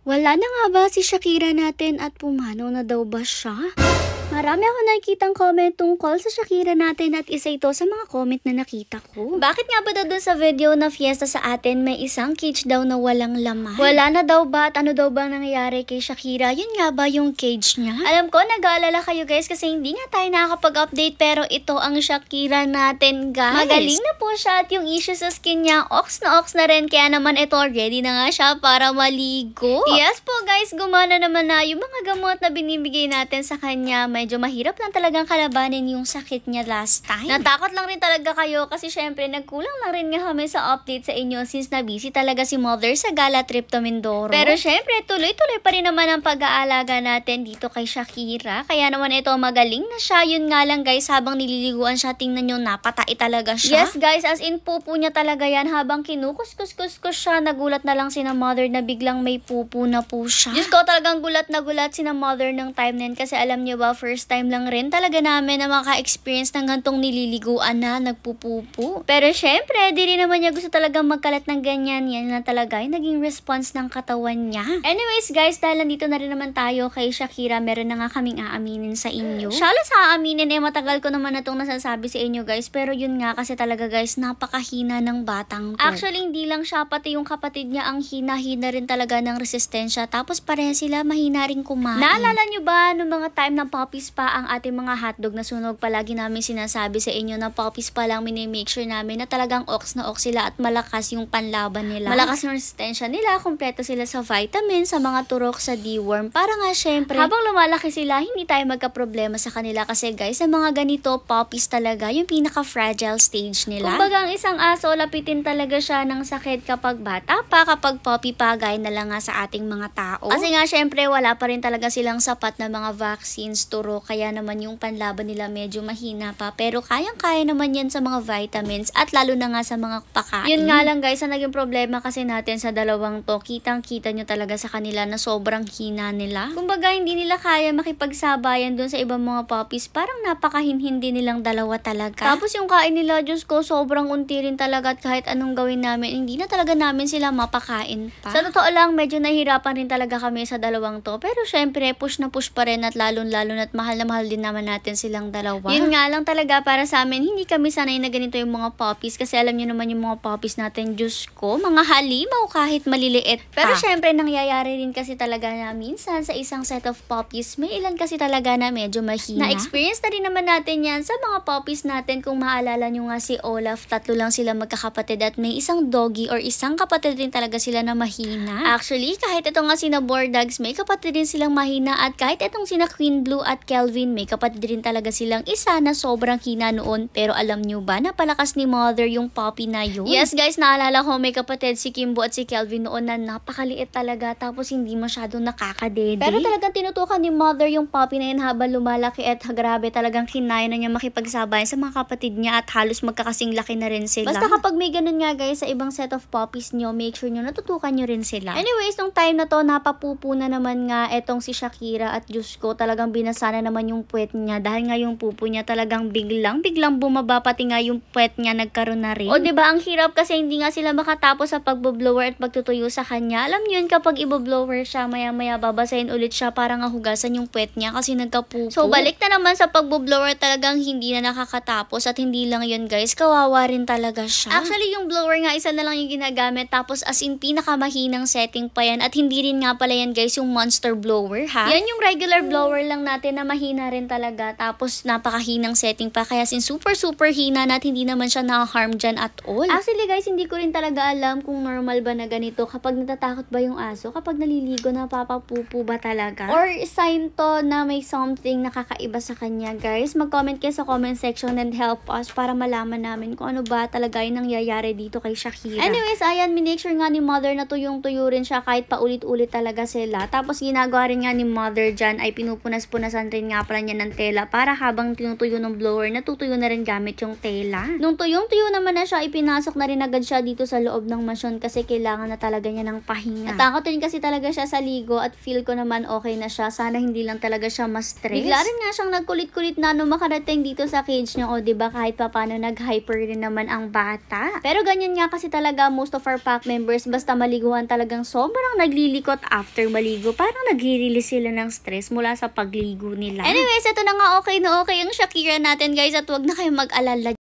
Wala na nga ba si Shakira natin at pumanaw na daw ba siya? Marami ako nakikitang comment tungkol sa Shakira natin at isa ito sa mga comment na nakita ko. Bakit nga ba daw dun sa video na fiesta sa atin may isang cage daw na walang laman? Wala na daw ba at ano daw bang nangyayari kay Shakira? Yun nga ba yung cage niya? Alam ko nag-aalala kayo guys kasi hindi nga tayo nakakapag-update pero ito ang Shakira natin guys. Magaling na po siya at yung issue sa skin niya ox na rin kaya naman ito ready na nga siya para maligo. Yes po guys, gumana naman na yung mga gamot na binibigay natin sa kanya. Medyo mahirap lang talagang kalabanin yung sakit niya last time. Natakot lang rin talaga kayo kasi syempre nagkulang lang rin nga kami sa update sa inyo since na busy talaga si Mother sa gala trip to Mindoro. Pero syempre tuloy-tuloy pa rin naman ang pag-aalaga natin dito kay Shakira. Kaya naman ito magaling na siya. Yun nga lang guys, habang nililiguan siya tingnan nyo napatay talaga siya. Yes guys, as in pupo niya talaga yan. Habang kinukus-kus-kus siya, nagulat na lang si na Mother na biglang may pupo na po siya. Diyos ko, talagang gulat na gulat si na Mother ng time na yun kasi alam niyo ba, first time lang rin talaga namin na maka-experience ng gantong nililiguan na nagpupupo. Pero syempre, di rin naman niya gusto talagang magkalat ng ganyan. Yan na talaga yung naging response ng katawan niya. Anyways guys, dahil nandito na rin naman tayo kay Shakira, meron na nga kaming aaminin sa inyo. Shala sa aaminin matagal ko naman na itong nasasabi sa inyo guys. Pero yun nga kasi talaga guys, napakahina ng batang to. Actually, hindi lang siya, pati yung kapatid niya ang hina-hina rin talaga ng resistensya. Tapos pareha sila mahina rin kumain. Naalala nyo ba nung mga time ng puppies pa ang ating mga hotdog na sunog, palagi namin sinasabi sa inyo na puppies pa lang minimake sure namin na talagang ox na ox sila at malakas yung panlaban nila. Malakas yung resistensya nila, kompleto sila sa vitamins, sa mga turok, sa deworm. Para nga syempre, habang lumalaki sila, hindi tayo magka-problema sa kanila kasi guys, sa mga ganito, puppies talaga yung pinaka-fragile stage nila. Kumbaga ang isang aso, lapitin talaga siya ng sakit kapag bata pa, kapag puppy pa, gaya na lang nga sa ating mga tao. Kasi nga syempre, wala pa rin talaga silang sapat na mga vaccines, turok, kaya naman yung panlaban nila medyo mahina pa. Pero kayang-kaya naman yan sa mga vitamins at lalo na nga sa mga pakain. Yun nga lang guys, ang naging problema kasi natin sa dalawang to, kitang-kita nyo talaga sa kanila na sobrang hina nila. Kumbaga, hindi nila kaya makipagsabayan dun sa ibang mga puppies. Parang napakahinhindi nilang dalawa talaga. Tapos yung kain nila, Diyos ko, sobrang unti rin talaga at kahit anong gawin namin, hindi na talaga namin sila mapakain pa. Sa totoo lang, medyo nahihirapan rin talaga kami sa dalawang to. Pero syempre, push na push pa rin at lalo at mahal na mahal din naman natin silang dalawa. Yun nga lang talaga para sa amin, hindi kami sanay na ganito yung mga puppies kasi alam nyo naman yung mga puppies natin, Diyos ko, mga halimaw kahit maliliit pa. Pero syempre, nangyayari rin kasi talaga na minsan sa isang set of puppies, may ilan kasi talaga na medyo mahina. Na-experience na rin naman natin yan sa mga puppies natin. Kung maalala nyo nga si Olaf, 3 lang sila magkakapatid at may isang doggy or isang kapatid din talaga sila na mahina. Actually, kahit ito nga sina Bordags, may kapatid din silang mahina at kahit itong sina Queen Blue at Kelvin, may kapatid din talaga silang isa na sobrang hina noon. Pero alam nyo ba, napalakas ni Mother yung puppy na yun? Yes guys, naalala ko may kapatid si Kimbo at si Kelvin noon na napakaliit talaga tapos hindi masyadong nakakadede. Pero talagang tinutukan ni Mother yung puppy na yun habang lumalaki at grabe talagang kinaya na niya makipagsabayan sa mga kapatid niya at halos magkakasing laki na rin sila. Basta kapag may ganun nga guys sa ibang set of puppies nyo, make sure nyo natutukan nyo rin sila. Anyways, nung time na to, napapupo na naman nga etong si Shakira at Diyos ko, talagang binasa na naman yung puwet niya dahil nga yung pupo niya talagang biglang bumaba, pati nga yung puwet niya nagkaroon na rin. O diba, ang hirap kasi hindi nga sila makatapos sa pagboblower at pagtutuyo sa kanya. Alam niyo yun, kapag iboblower siya, maya-maya babasahin ulit siya para nga hugasan yung puwet niya kasi nagkapupo. So, balik na naman sa pagboblower, talagang hindi na nakakatapos at hindi lang yun guys, kawawa rin talaga siya. Actually, yung blower nga, isa na lang yung ginagamit tapos as in pinakamahinang setting pa yan at hindi rin nga pala yan guys yung monster blower ha. Yan yung regular blower lang natin na mahina rin talaga tapos napakahinang setting pa kaya sin super hina na at hindi naman siya na-harm dyan at all. Actually guys, hindi ko rin talaga alam kung normal ba na ganito kapag natatakot ba yung aso kapag naliligo na papapupo ba talaga or sign to na may something nakakaiba sa kanya guys. Mag-comment kayo sa comment section and help us para malaman namin kung ano ba talaga yung nangyayari dito kay Shakira. Anyways, ayan, minake sure nga ni Mother na tuyong-tuyo rin siya kahit paulit-ulit talaga sila. Tapos ginagawa rin nga ni Mother dyan ay pinupunas-punasan rin nga pala niya ng tela para habang tinutuyo ng blower, natutuyo na rin gamit yung tela. Nung tuyong-tuyo naman na siya, ipinasok na rin agad siya dito sa loob ng masyon kasi kailangan na talaga niya ng pahinga. Natakot rin kasi talaga siya sa ligo at feel ko naman okay na siya. Sana hindi lang talaga siya ma-stress. Bigla rin nga siyang nagkulit-kulit na nung makarating dito sa cage niya. O diba kahit papano nag-hyper rin naman ang bata. Pero ganyan nga kasi talaga most of our pack members, basta maliguan talagang sobrang naglilikot after maligo. Parang nag-release sila ng stress mula sa pagligo nila. Anyways, ito na nga okay na okay ang Shakira natin guys at wag na kayong mag-alala.